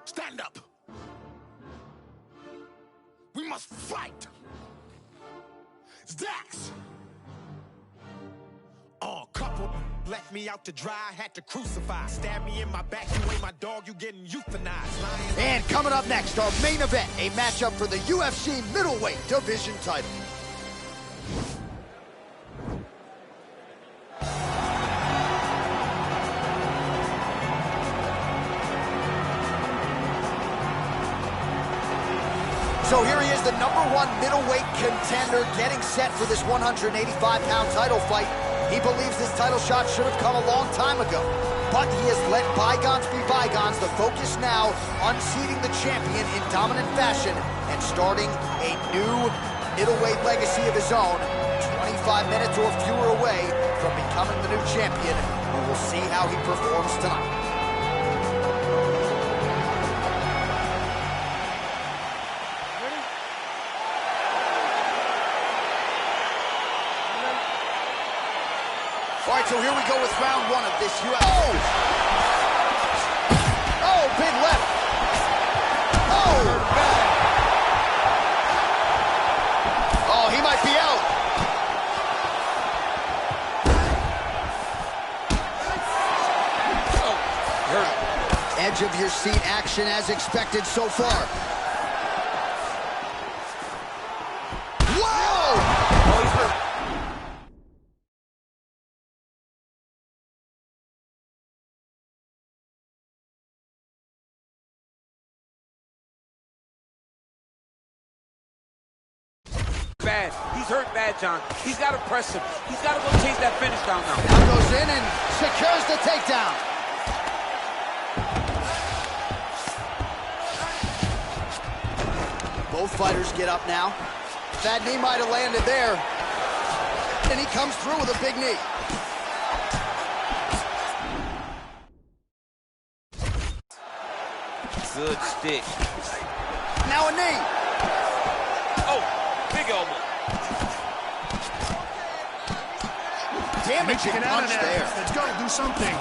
Stand up. We must fight. Dax. Couple left me out to dry, had to crucify. Stab me in my back, you ain't my dog, you getting euthanized. And coming up next, our main event, a matchup for the UFC middleweight division title. So here he is, the #1 middleweight contender, getting set for this 185-pound title fight. He believes this title shot should have come a long time ago, but he has let bygones be bygones. The focus now, unseating the champion in dominant fashion and starting a new middleweight legacy of his own. 25 minutes or fewer away from becoming the new champion. We will see how he performs tonight. All right, so here we go with round one of this UFC. Oh, big left. Oh, he might be out. Edge of your seat action as expected so far. Bad. He's hurt bad, John. He's got to press him. He's got to go chase that finish down now. Now goes in and secures the takedown. Both fighters get up now. That knee might have landed there. And he comes through with a big knee. Good stick. Now a knee. Oh, big elbow. Damaging punch there. Let's go, do something.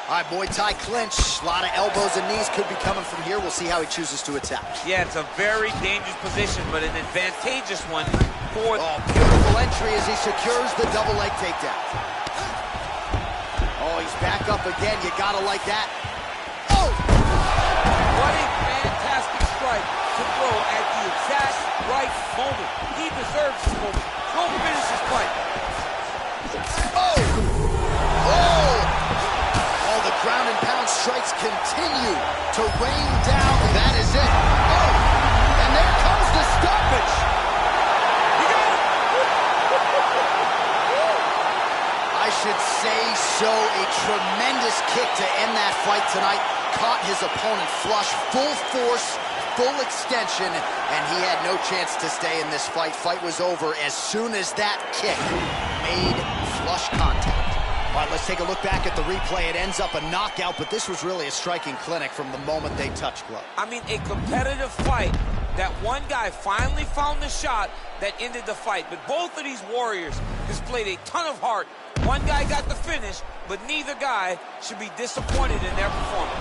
All right, Muay Thai clinch. A lot of elbows and knees could be coming from here. We'll see how he chooses to attack. Yeah, it's a very dangerous position, but an advantageous one for... Oh, beautiful entry as he secures the double leg takedown. Oh, he's back up again. You gotta like that. Oh! What a fantastic strike to throw at the exact right moment. He deserves this moment. Go finish this fight. Oh! Oh! Oh, the ground and pound strikes continue to rain down. That is it. Oh! And there comes the stoppage. You got it. I should say so. A tremendous kick to end that fight tonight. Caught his opponent flush, full force, full extension, and he had no chance to stay in this fight. Fight was over as soon as that kick made flush contact. All right, let's take a look back at the replay. It ends up a knockout, but this was really a striking clinic from the moment they touched glove. I mean, a competitive fight. That one guy finally found the shot that ended the fight. But both of these warriors displayed a ton of heart. One guy got the finish, but neither guy should be disappointed in their performance.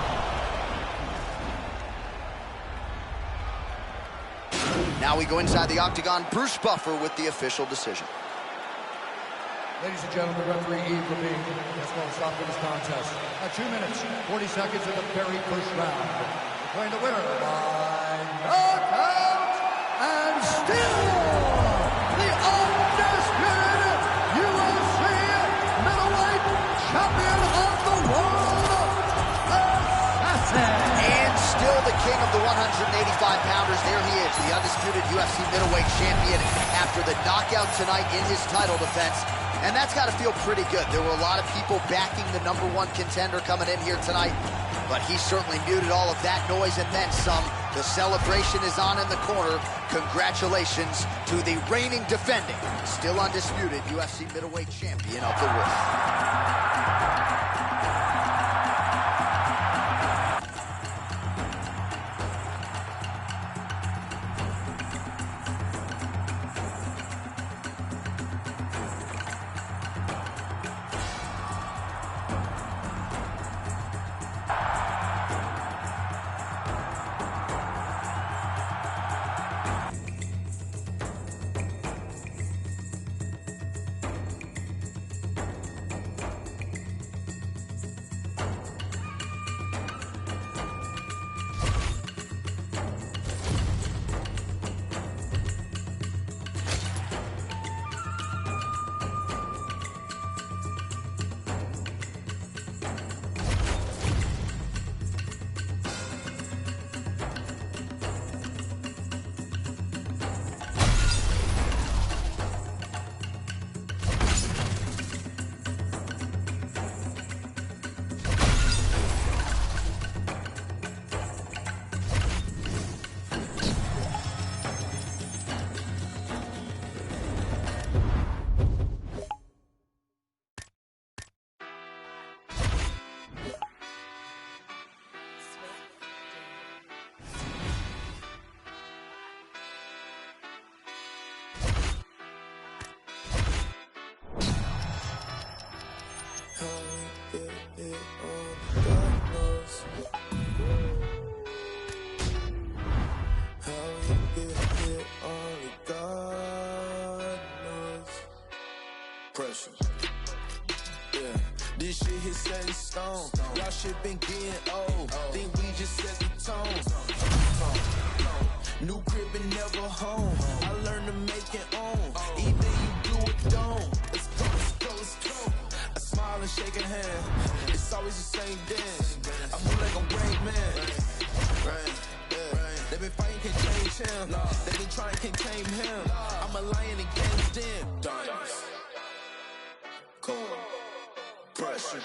Now we go inside the octagon. Bruce Buffer with the official decision. Ladies and gentlemen, referee Yves Levine has called a stop to this contest at 2 minutes, 40 seconds of the very first round. Declaring the winner by knockout and still the undisputed UFC middleweight champion of the world, S.K.C. And still the king of the 185-pounders. There he is, the undisputed UFC middleweight champion after the knockout tonight in his title defense. And that's got to feel pretty good. There were a lot of people backing the #1 contender coming in here tonight, but he certainly muted all of that noise and then some. The celebration is on in the corner. Congratulations to the reigning, defending, still undisputed UFC middleweight champion of the world. Pressure. Yeah, this shit hit set in stone. Y'all shit been getting old. Think we just set the tone. New crib and never home. I learned to make it own. Either you do or don't. Let's go, let's go, let's go. I smile and shake a hand. It's always the same dance. I move like a Rain Man. Right. They been fighting, can't change him. They been trying, can't tame him. I'm a lion against them. Diamonds. Cold. Pressure.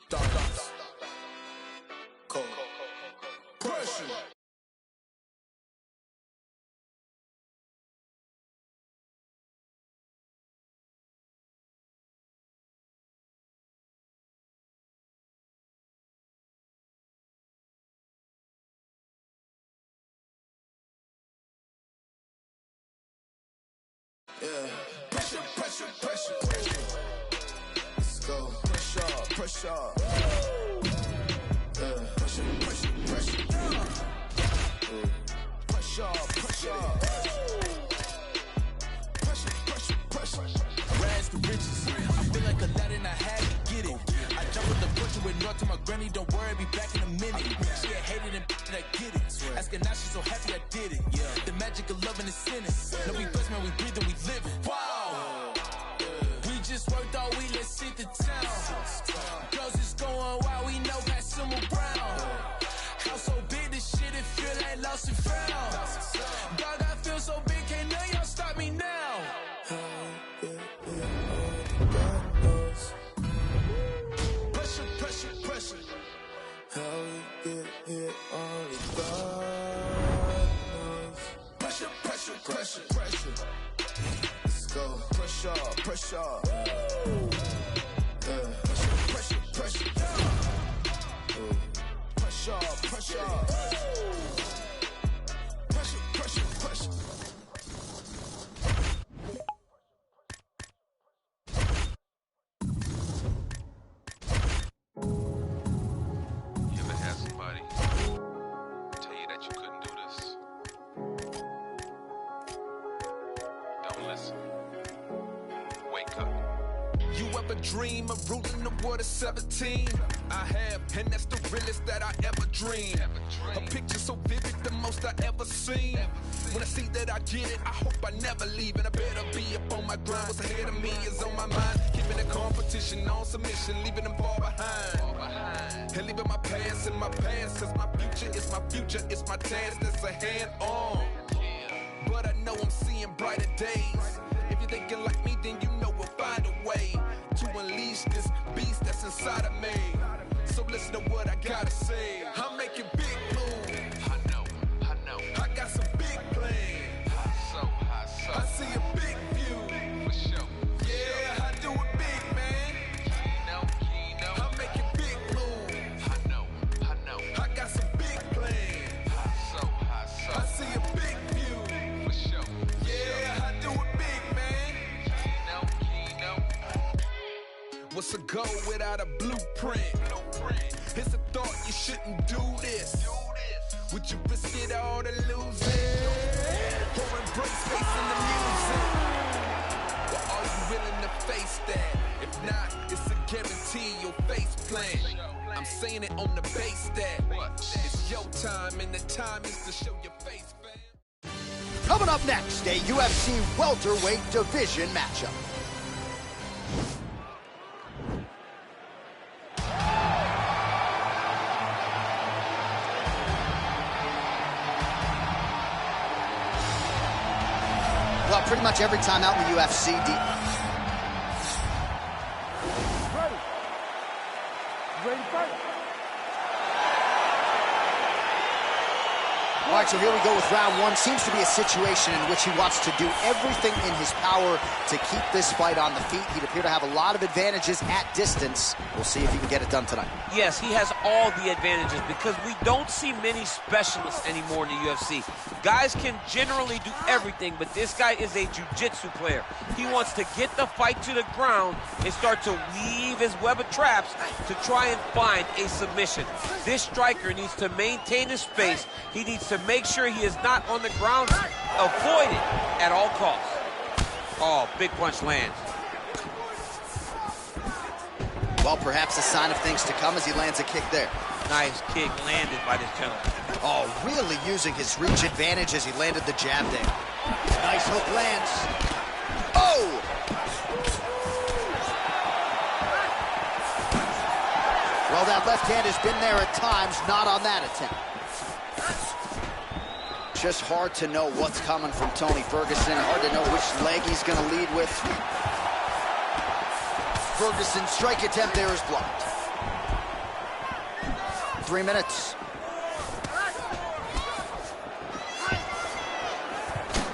Diamonds. Cold. Pressure. Yeah. Pressure, pressure, pressure, pressure. Let's go. Pressure, pressure. Yeah. Pressure, pressure, pressure. Pressure, pressure. Pressure, pressure, pressure. Rags to riches. I feel like Aladdin, I had to get it. I jump with the butcher with north to my granny. Don't worry, be back in a minute. She had hated and I get it. Asking now, she's so happy I did it. Yeah. The magic of loving is sinning. No, we blessed, man, we breathe and we live it. Wow. We just worked all week, let's hit the town. Girls is going wild, we know pass them around. House so big, this shit, it feel like lost and found. Dog, I feel so big, can't none of y'all stop me now. Pressure, pressure, pressure. How we get here, only God knows. Pressure, pressure, pressure, pressure. Let's go. Pressure, pressure. Yeah. Pressure, pressure, pressure. Pressure, pressure. Pressure, pressure, pressure. You ever had somebody tell you that you couldn't do this? Don't listen. Wake up. You ever dream of ruling the world at 17? I have, and that's the realest that I ever dreamed. A picture so vivid, the most I ever seen. When I see that I get it, I hope I never leave. And I better be up on my grind. What's ahead of me is on my mind. Keeping the competition on submission, leaving them far behind. And leaving my past in my past, cause my future is my future, it's my task that's a hand on. But I know I'm seeing brighter days. If you're thinking like me, then you know we'll find a way to unleash this beast that's inside of me. So listen to what I gotta say. I'm making big moves. I know. I got some big plans. High so. I see a big view. For sure. Yeah, I do it big, man. Kino. I'm making big moves. I know. I got some big plans. High so. I see a big view. For sure. Yeah, I do it big, man. Kino. What's a goal without a blueprint? It's a thought you shouldn't do this. Would you risk it all to lose it? Or embrace facing the music? Or are you willing to face that? If not, it's a guarantee you'll face plant. I'm saying it on the base that it's your time and the time is to show your face, fam. Coming up next, a UFC welterweight division matchup. Well, pretty much every time out in the UFC, Ready to fight. All right, so here we go with round one. Seems to be a situation in which he wants to do everything in his power to keep this fight on the feet. He'd appear to have a lot of advantages at distance. We'll see if he can get it done tonight. Yes, he has all the advantages because we don't see many specialists anymore in the UFC. Guys can generally do everything, but this guy is a jiu-jitsu player. He wants to get the fight to the ground and start to weave his web of traps to try and find a submission. This striker needs to maintain his space. He needs to make sure he is not on the ground. Avoid it at all costs. Oh, big punch lands. Well, perhaps a sign of things to come as he lands a kick there. Nice kick landed by this gentleman. Oh, really using his reach advantage as he landed the jab there. Nice hook lands. Oh! Well, that left hand has been there at times, not on that attempt. Just hard to know what's coming from Tony Ferguson. Hard to know which leg he's going to lead with. Ferguson's strike attempt there is blocked. 3 minutes.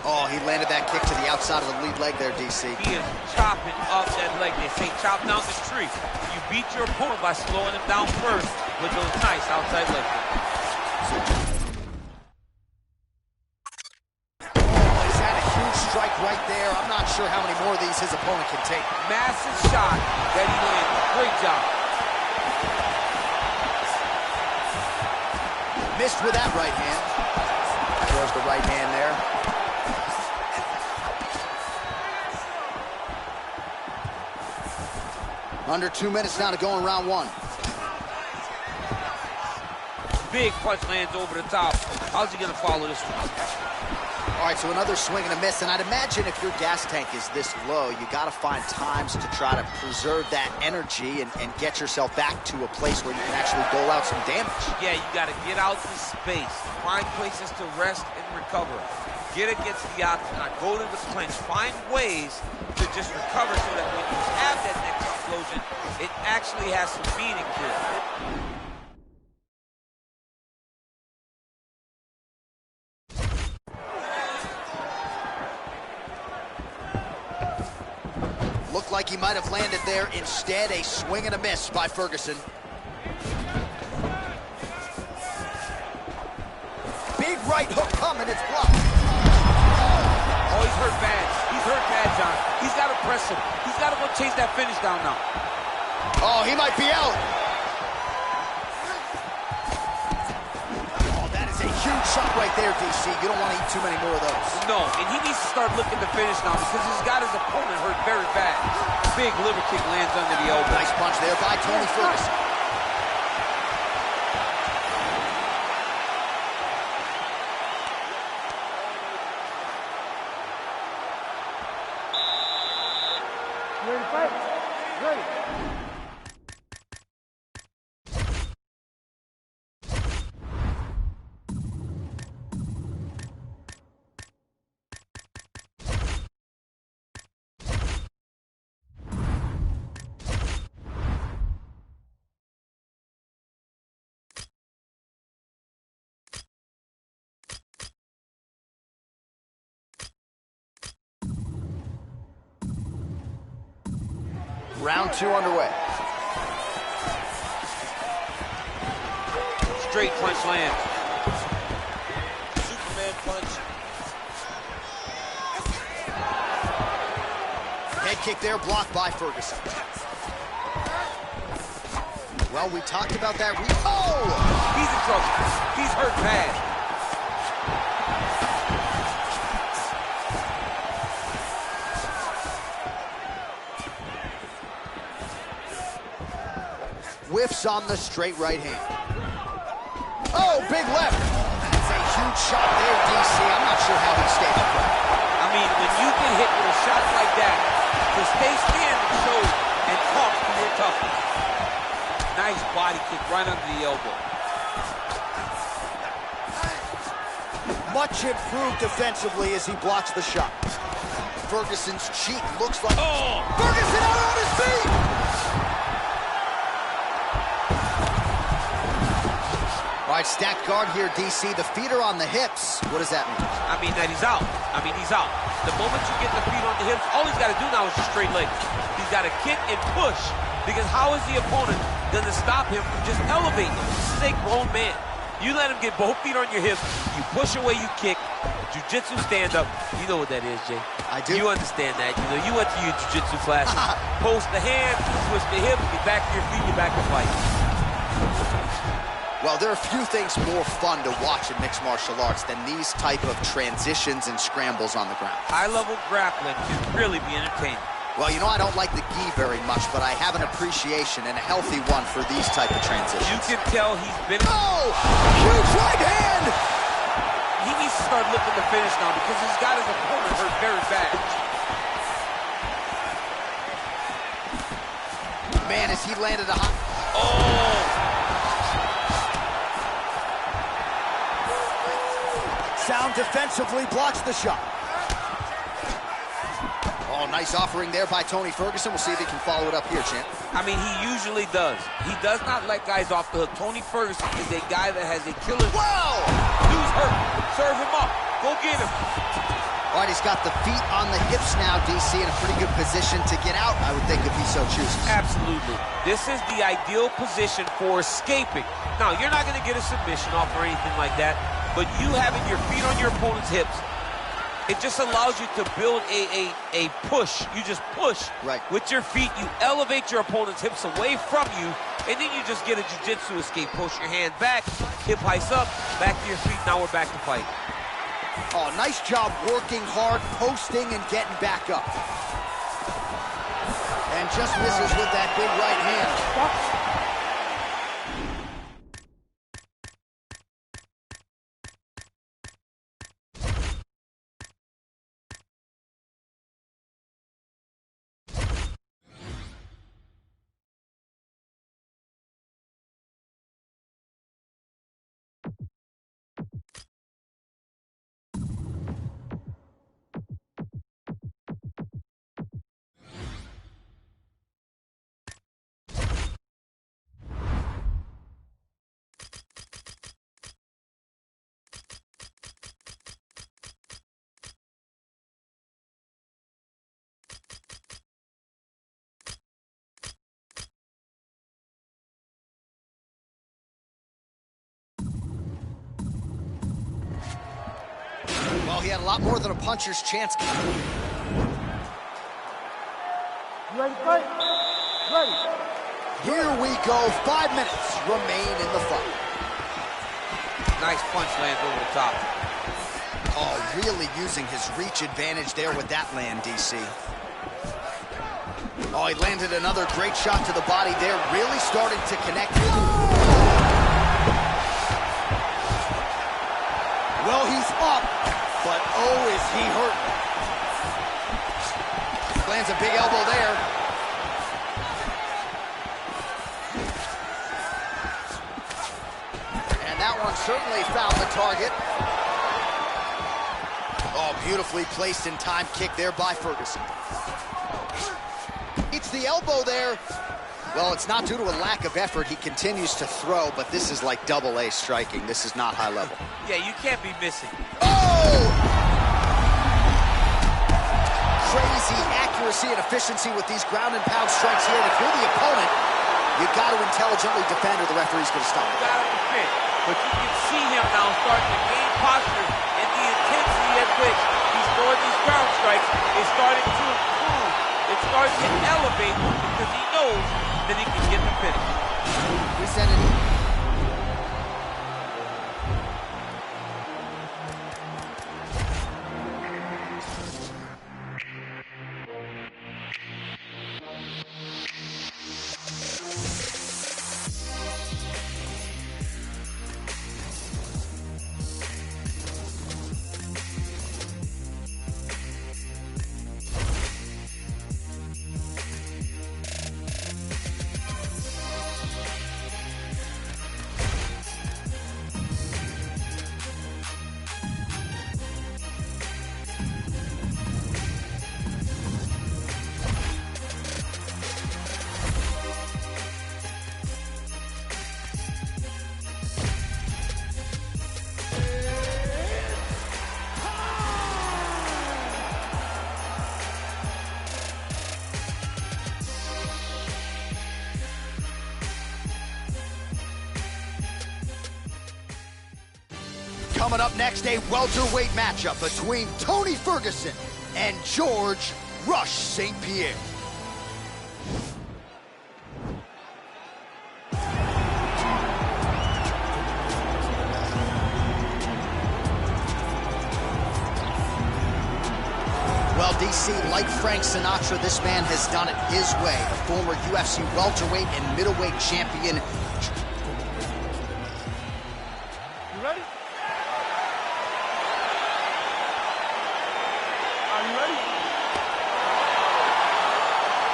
Oh, he landed that kick to the outside of the lead leg there, DC. He is chopping up that leg. They say chop down the tree. You beat your opponent by slowing him down first with those nice outside leg kicks. Strike right there. I'm not sure how many more of these his opponent can take. Massive shot that he landed. Great job. Missed with that right hand. Throws the right hand there. Under 2 minutes now to go in round one. Big punch lands over the top. How's he gonna follow this one? All right, so another swing and a miss, and I'd imagine if your gas tank is this low, you got to find times to try to preserve that energy and get yourself back to a place where you can actually dole out some damage. Yeah, you got to get out the space, find places to rest and recover. Get against the octagon, go to the clinch, find ways to just recover so that when you have that next explosion, it actually has some meaning to it. Looked like he might have landed there. Instead, a swing and a miss by Ferguson. Big right hook coming, it's blocked. Oh, he's hurt bad. He's hurt bad, John. He's got to press him. He's got to go chase that finish down now. Oh, he might be out. Oh, that is a huge shot right there, DC. You don't want to eat too many more of those. No, and he needs to start looking to finish now because he's got his opponent hurt very bad. Big liver kick lands under the elbow. Nice punch there by Tony Ferguson. Ready to fight? Ready. Round two underway. Straight punch lands. Superman punch. Head kick there, blocked by Ferguson. Well, we talked about that. Oh! He's in trouble. He's hurt bad. Whiffs on the straight right hand. Oh, big left. That's a huge shot there, DC. I'm not sure how he stayed upright. I mean, when you get hit with a shot like that, to stay standing shows and talk to your toughness. Nice body kick right under the elbow. Much improved defensively as he blocks the shot. Ferguson's cheek looks like... Oh! Ferguson out on his feet! All right, stacked guard here, DC. The feet are on the hips. What does that mean? I mean that he's out. He's out. The moment you get the feet on the hips, all he's got to do now is just straight legs. He's got to kick and push, because how is the opponent going to stop him from just elevating him? This is a grown man. You let him get both feet on your hips, you push away, you kick. Jiu-jitsu stand-up, you know what that is, Jay. I do. You understand that. You know, you went to your jiu-jitsu classes. Post the hand, twist the hip, get back to your feet, you're back to fight. Well, there are a few things more fun to watch in mixed martial arts than these type of transitions and scrambles on the ground. High-level grappling can really be entertaining. Well, you know, I don't like the gi very much, but I have an appreciation and a healthy one for these type of transitions. You can tell he's been... Oh! Huge right hand! He needs to start looking to finish now, because he's got his opponent hurt very bad. Man, has he landed a hot... Oh! Sound defensively blocks the shot. Oh, nice offering there by Tony Ferguson. We'll see if he can follow it up here, champ. I mean, he usually does. He does not let guys off the hook. Tony Ferguson is a guy that has a killer... Whoa! Dude's hurt. Serve him up. Go get him. All right, he's got the feet on the hips now, DC, in a pretty good position to get out, I would think, if he so chooses. Absolutely. This is the ideal position for escaping. Now, you're not going to get a submission off or anything like that, but you having your feet on your opponent's hips, it just allows you to build a push. You just push with your feet. You elevate your opponent's hips away from you, and then you just get a jiu-jitsu escape. Push your hand back, hip heights up, back to your feet. Now we're back to fight. Oh, nice job working hard, posting, and getting back up. And just misses with that big right hand. Well, he had a lot more than a puncher's chance. You ready to fight? Ready. Here we go. 5 minutes remain in the fight. Nice punch lands over the top. Oh, really using his reach advantage there with that land, DC. Oh, he landed another great shot to the body there, really starting to connect. Well, he's up, but oh, is he hurt. Lands a big elbow there. And that one certainly found the target. Oh, beautifully placed in time kick there by Ferguson. It's the elbow there. Well, it's not due to a lack of effort. He continues to throw, but this is like double-A striking. This is not high level. Yeah, you can't be missing. Oh! Crazy accuracy and efficiency with these ground and pound strikes here. And if you're the opponent, you got to intelligently defend or the referee's going to stop. You got to defend. But you can see him now starting to gain posture, and the intensity at which he's throwing these ground strikes is starting to improve. It's starting to elevate because he knows that he can get the finish. We send it in. Coming up next, a welterweight matchup between Tony Ferguson and George Rush St. Pierre. Well, DC, like Frank Sinatra, this man has done it his way. The former UFC welterweight and middleweight champion. You ready? Are you ready?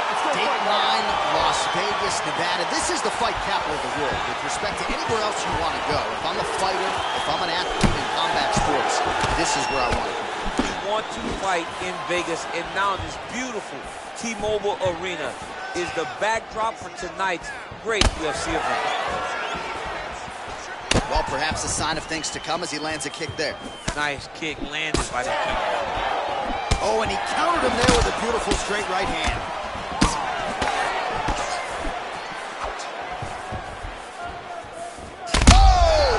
Let's go. Dateline, Las Vegas, Nevada. This is the fight capital of the world. With respect to anywhere else you want to go, if I'm a fighter, if I'm an athlete in combat sports, this is where I want to go. Want to fight in Vegas, and now this beautiful T-Mobile Arena is the backdrop for tonight's great UFC event. Well, perhaps a sign of things to come as he lands a kick there. Nice kick landed by the keeper. Oh, and he countered him there with a beautiful straight right hand. Oh!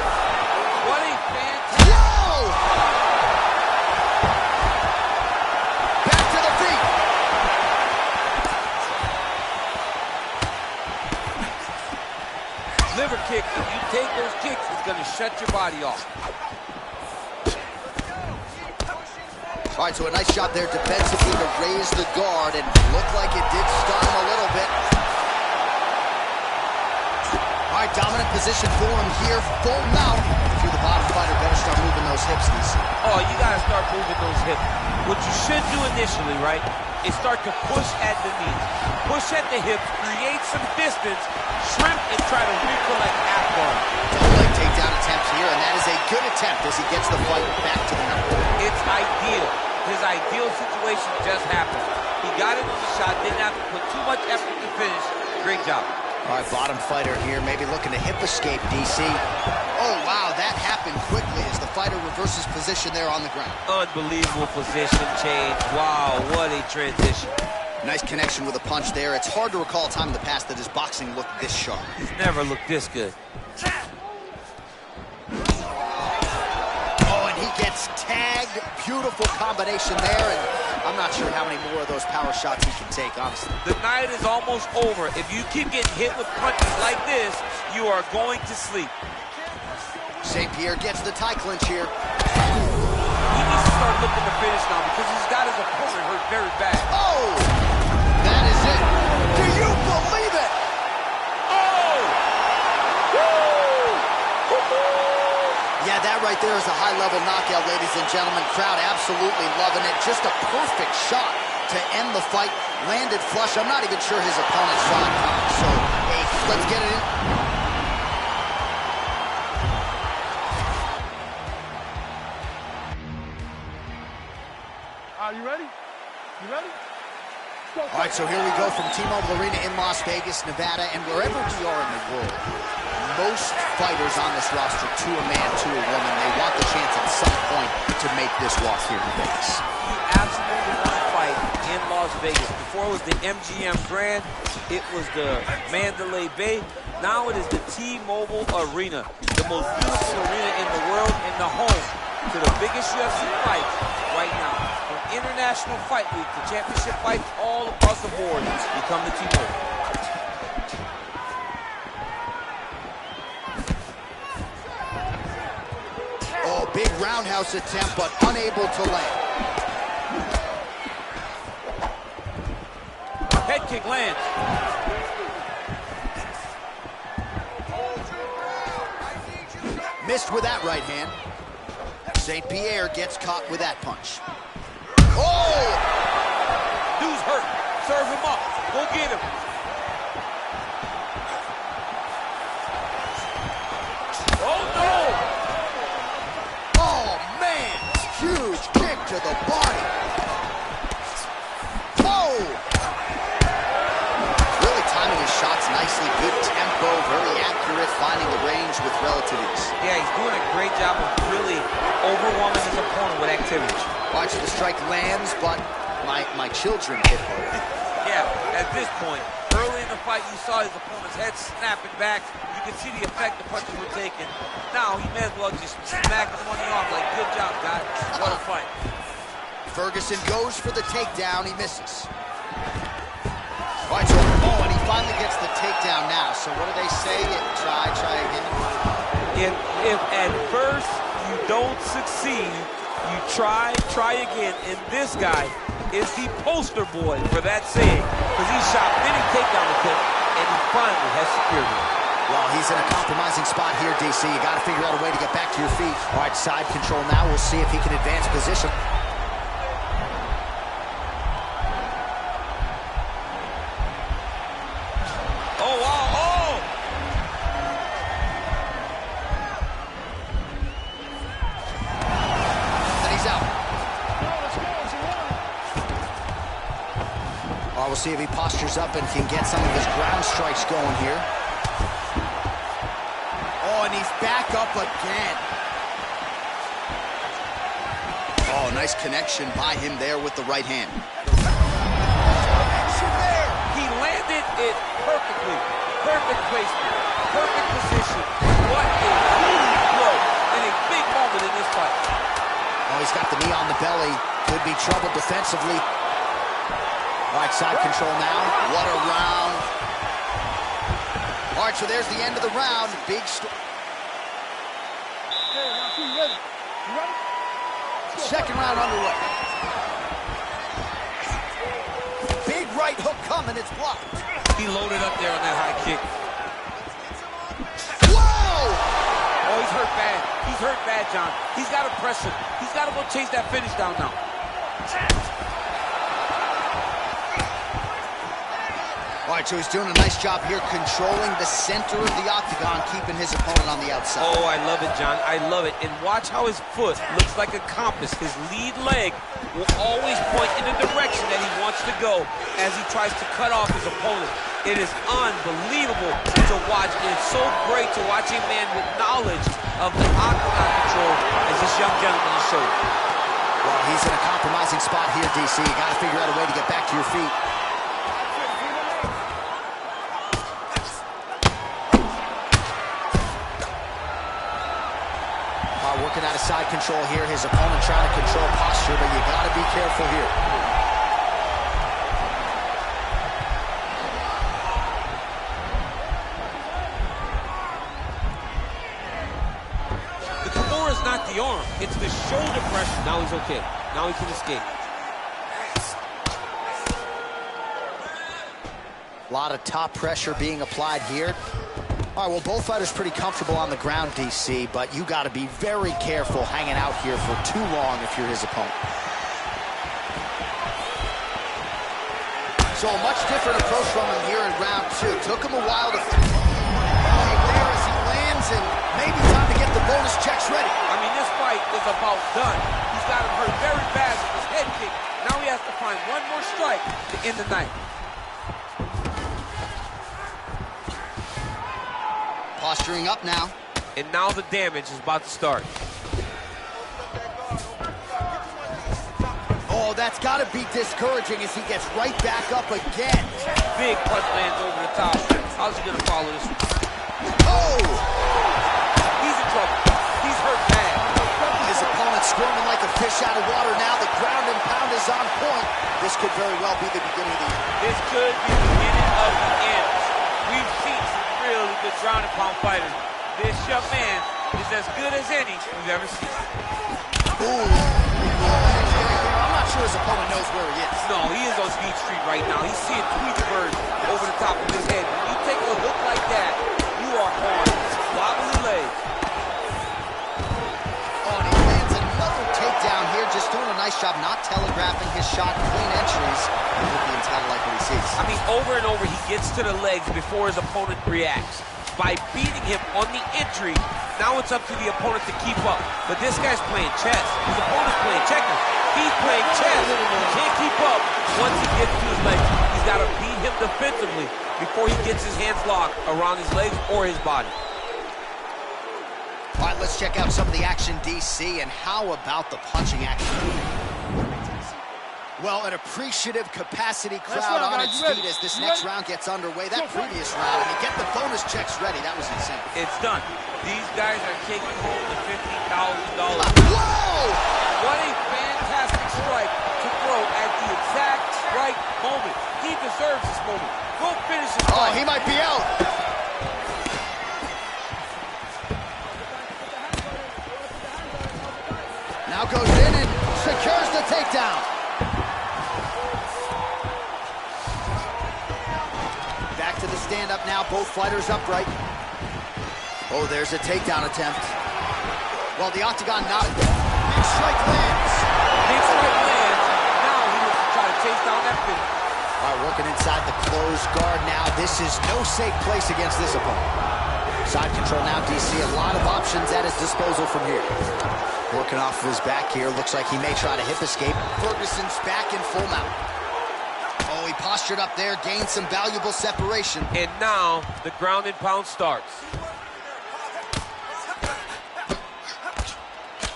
What a fantastic... Whoa! Liver kick, if you take those kicks, it's going to shut your body off. All right, so a nice shot there defensively to raise the guard, and looked like it did stun him a little bit. All right, dominant position for him here, full mount. If you're the bottom fighter, better start moving those hips, DC. Oh, you got to start moving those hips. What you should do initially, right, is start to push at the knees. Push at the hips, create some distance, shrimp, and try to recollect half-guard. Double leg takedown attempt here, and that is a good attempt as he gets the fight back to the mat. It's ideal. His ideal situation just happened. He got into the shot, didn't have to put too much effort to finish. Great job. All right, bottom fighter here, maybe looking to hip escape, DC. Oh, wow, that happened quickly as the fighter reverses position there on the ground. Unbelievable position change. Wow, what a transition. Nice connection with a punch there. It's hard to recall a time in the past that his boxing looked this sharp. He's never looked this good. Oh, and he gets tagged. Beautiful combination there, and I'm not sure how many more of those power shots he can take, honestly. The night is almost over. If you keep getting hit with punches like this, you are going to sleep. St. Pierre gets the tie clinch here. He needs to start looking to finish now because he's got his opponent hurt very bad. Oh! That is it. Do you believe it? Oh! Yeah, that right there is a high-level knockout, ladies and gentlemen. Crowd absolutely loving it. Just a perfect shot to end the fight. Landed flush. I'm not even sure his opponent saw it coming. So, hey, let's get it in. Are you ready? You ready? Go. All right, so here we go from T-Mobile Arena in Las Vegas, Nevada, and wherever we are in the world, most fighters on this roster, to a man, to a woman, they want the chance at some point to make this walk here in Vegas. You absolutely want to fight in Las Vegas. Before it was the MGM Grand, it was the Mandalay Bay. Now it is the T-Mobile Arena, the most beautiful arena in the world and the home to the biggest UFC fights right now. From International Fight Week to championship fights all across the board, you come to T-Mobile. Oh, big roundhouse attempt, but unable to land. Head kick lands. Missed with that right hand. St. Pierre gets caught with that punch. Oh! Dude's hurt. Serve him up. Go get him. Oh, no! Oh, man! Huge kick to the body. Oh! Really timing his shots nicely. Good tempo, very accurate, finding the range with relative ease. Yeah, he's doing a great job of really overwhelming his opponent with activity. Watch the strike lands, but my children hit hard. Yeah, at this point, early in the fight, you saw his opponent's head snapping back. You You can see the effect the punches were taking. Now he may as well just smack him on the arm like, good job, guys. What a fight. Ferguson goes for the takedown. He misses. All right, so, and he finally gets the takedown now. So what do they say? Try again. If at first you don't succeed, you try again. And this guy is the poster boy for that saying, because he shot many takedown attempts, and he finally has secured it. Well, he's in a compromising spot here, DC. You got to figure out a way to get back to your feet. All right, side control now. We'll see if he can advance position. Oh, wow, oh! And he's out. All right, we'll see if he postures up and can get some of his ground strikes going here. Oh, and he's back up again. Oh, nice connection by him there with the right hand. He landed it perfectly. Perfect placement. Perfect position. What a huge blow and a big moment in this fight. Oh, he's got the knee on the belly. Could be trouble defensively. All right, side control now. What a round. All right, so there's the end of the round. Big second round underway. Big right hook coming, it's blocked. He loaded up there on that high kick. Whoa! Oh, he's hurt bad. He's hurt bad, John. He's got to press him. He's got to go chase that finish down now. All right, so he's doing a nice job here controlling the center of the octagon, keeping his opponent on the outside. Oh, I love it, John. I love it. And watch how his foot looks like a compass. His lead leg will always point in the direction that he wants to go as he tries to cut off his opponent. It is unbelievable to watch. It's so great to watch a man with knowledge of the octagon control as this young gentleman has showed. Well, he's in a compromising spot here, DC. You got to figure out a way to get back to your feet. Working out of side control here. His opponent trying to control posture, but you got to be careful here. The Kimura is not the arm. It's the shoulder pressure. Now he's okay. Now he can escape. A lot of top pressure being applied here. All right, well, both fighters pretty comfortable on the ground, DC, but you got to be very careful hanging out here for too long if you're his opponent. So a much different approach from him here in round two. Took him a while to there as he lands, and maybe time to get the bonus checks ready. I mean, this fight is about done. He's got him hurt very bad with his head kick. Now he has to find one more strike to end the night. Posturing up now. And now the damage is about to start. Oh, that's got to be discouraging as he gets right back up again. Big punch lands over the top. How's he going to follow this one? Oh! He's in trouble. He's hurt bad. His opponent squirming like a fish out of water now. The ground and pound is on point. This could very well be the beginning of the end. This could be the beginning of the end. We've seen some really good ground and pound fighters. This young man is as good as any we've ever seen. Ooh. I'm not sure his opponent knows where he is. No, he is on Speed Street right now. He's seeing Tweetsburg over the top of his head. When you take a hook like that, you are on wobbly legs. Oh, and he lands another takedown here, just doing a nice job not telegraphing his shot. Clean entries. Olympians gotta like what he sees. I mean, over and over, he gets to the legs before his opponent reacts. By beating him on the entry, now it's up to the opponent to keep up. But this guy's playing chess. His opponent's playing checkers. He's playing chess. He can't keep up once he gets to his legs. He's got to beat him defensively before he gets his hands locked around his legs or his body. All right, let's check out some of the action, DC, and how about the punching action? Well, an appreciative capacity crowd round, on guys. its You ready? feet as this You next ready? round gets underway. That previous round, and you get the bonus checks ready. That was insane. It's done. These guys are taking home the $50,000. Whoa! What a fantastic strike to throw at the exact right moment. He deserves this moment. Go finish this Oh, fight. he might be out. Now goes in and secures the takedown. Back to the stand-up now, both fighters upright. Oh, there's a takedown attempt. Well, the octagon not a big strike lands. Big strike lands. Now he looks to try to chase down that finish. All right, working inside the closed guard now. This is no safe place against this opponent. Side control now, DC. A lot of options at his disposal from here. Working off of his back here. Looks like he may try to hip escape. Ferguson's back in full mount. Oh, he postured up there, gained some valuable separation. And now the ground and pound starts.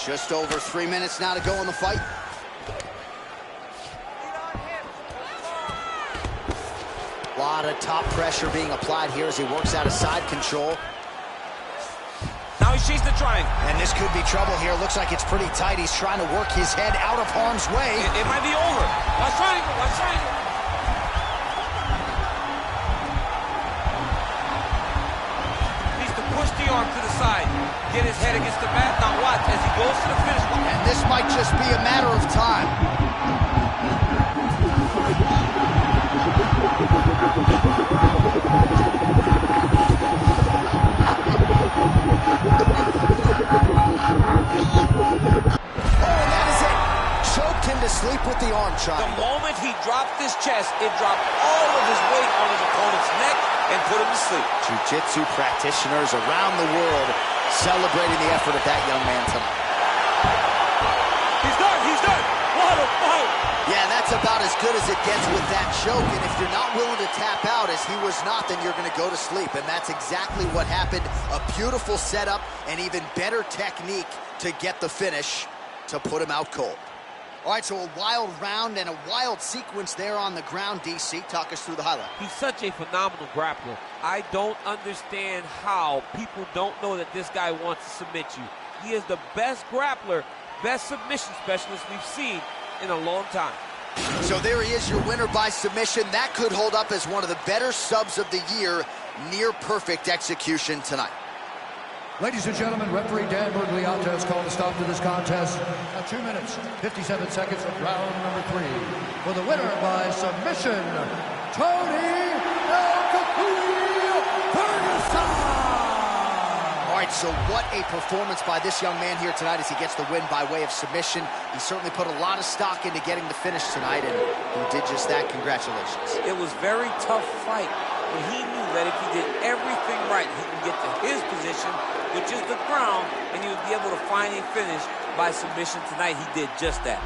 Just over 3 minutes now to go in the fight. A lot of top pressure being applied here as he works out of side control. Now he's chasing the triangle. And this could be trouble here. Looks like it's pretty tight. He's trying to work his head out of harm's way. It might be over. Watch triangle. Watch triangle. Needs to push the arm to the side. Get his head against the mat. Now watch as he goes to the finish line. And this might just be a matter of time. Sleep with the arm triangle. The moment he dropped his chest, it dropped all of his weight on his opponent's neck and put him to sleep. Jiu-jitsu practitioners around the world celebrating the effort of that young man tonight. He's done. He's done. What a fight. Yeah, that's about as good as it gets with that choke. And if you're not willing to tap out, as he was not, then you're going to go to sleep. And that's exactly what happened. A beautiful setup and even better technique to get the finish to put him out cold. All right, so a wild round and a wild sequence there on the ground. DC, talk us through the highlight. He's such a phenomenal grappler. I don't understand how people don't know that this guy wants to submit you. He is the best grappler, best submission specialist we've seen in a long time. So there he is, your winner by submission. That could hold up as one of the better subs of the year. Near perfect execution tonight. Ladies and gentlemen, referee Dan Bergliata has called a stop to this contest at 2 minutes, 57 seconds of round number 3. For the winner by submission, Tony Ferguson! All right, so what a performance by this young man here tonight as he gets the win by way of submission. He certainly put a lot of stock into getting the finish tonight, and he did just that. Congratulations. It was a very tough fight, but he knew that if he did everything right, he can get to his position, which is the ground, and he would be able to find a finish by submission tonight. He did just that.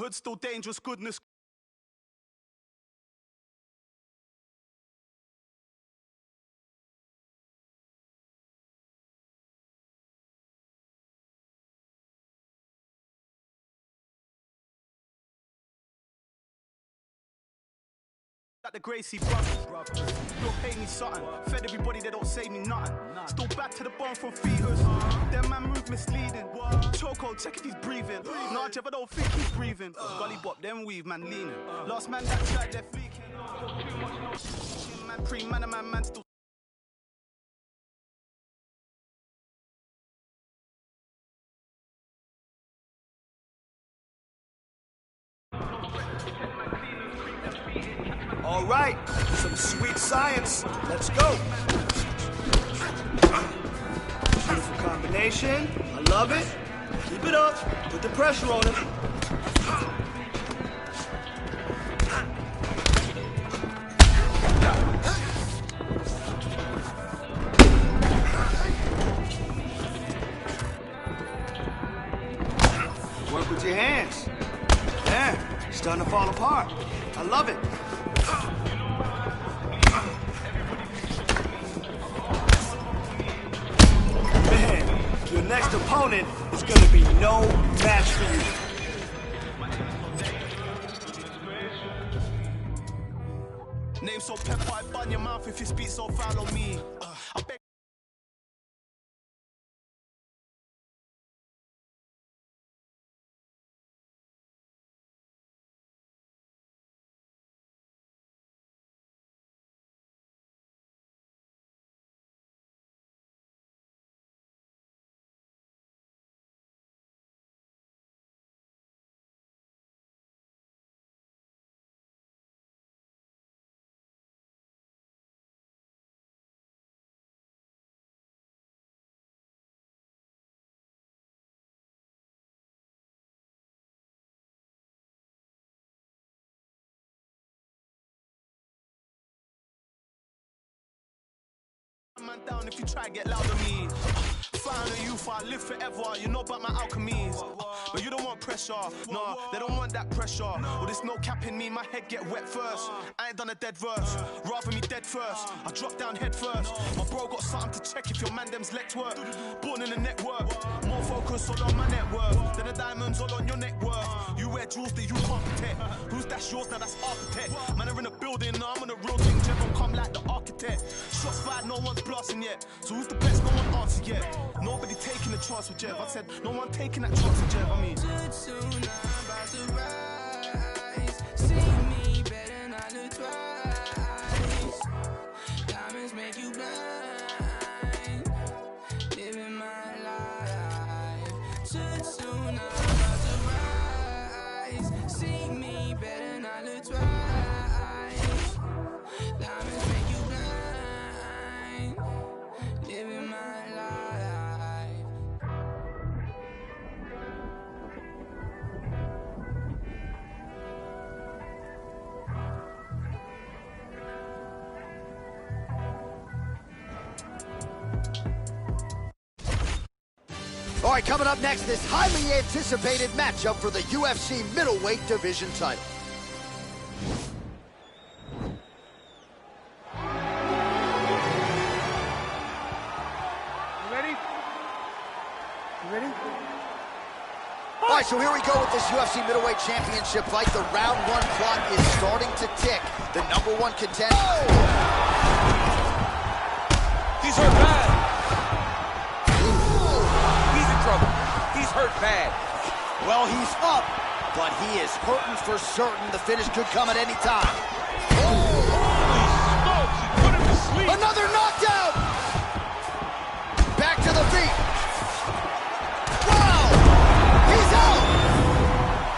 hood, still dangerous goodness. Like the Gracie brothers, don't pay me something. Fed everybody, they don't say me nothing. Still back to the bone from fetus. Them man move misleading. Choco, check if he's breathing. Nah, Jeff, I don't think he's breathing. Gully bop, them weave, man leaning. Last man that tried, they're fleeking. Man pre-man, and man still. All right, some sweet science. Let's go. Beautiful combination. I love it. Keep it up. Put the pressure on it. Work with your hands. There, starting to fall apart. I love it. Man, your next opponent is going to be no match for you. Name so pepper, I bun your mouth if you speak so foul on me. I beg. Man down if you try to get loud on me. Found a youth, I live forever. You know about my alchemies. But you don't want pressure. No, they don't want that pressure. Well, there's no cap in me, my head get wet first. I ain't done a dead verse. Rather me dead first. I drop down head first. My bro got something to check if your man them's let work. Born in the network. More focus all on my net worth than the diamonds all on your neck worth. You wear jewels that you can't protect. Who's that's yours, now that's architect. Man are in a building, now I'm on a real thing. Jeff don't come like the architect. Shots fired, no one's blasting yet. So who's the best? No one answered yet. Nobody taking the chance with Jeff. I said, no one taking that chance with Jeff. I mean, soon I'm about to rise. See me better not look twice. Diamonds make you blind. Living my life. Too soon I'm about to rise. See me better not look twice. Diamonds make you blind. Living my life. All right, coming up next, this highly anticipated matchup for the UFC middleweight division title. You ready? You ready? All right, so here we go with this UFC middleweight championship fight. The round one clock is starting to tick. The number one contender. He's hurt bad. He's in trouble. He's hurt bad. Well, he's up, but he is hurting for certain. The finish could come at any time. Holy smokes, he put him to sleep. Another knockdown. Back to the feet. Wow, he's out.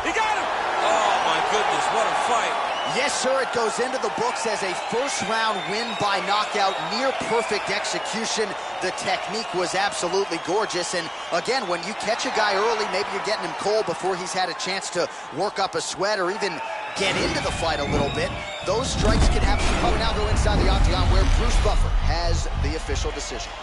He got him. Oh, my goodness, what a fight. Yes, sir, it goes into the books as a first-round win by knockout, near-perfect execution. The technique was absolutely gorgeous, and again, when you catch a guy early, maybe you're getting him cold before he's had a chance to work up a sweat or even get into the fight a little bit. Those strikes can have some. Oh, now go inside the octagon where Bruce Buffer has the official decision.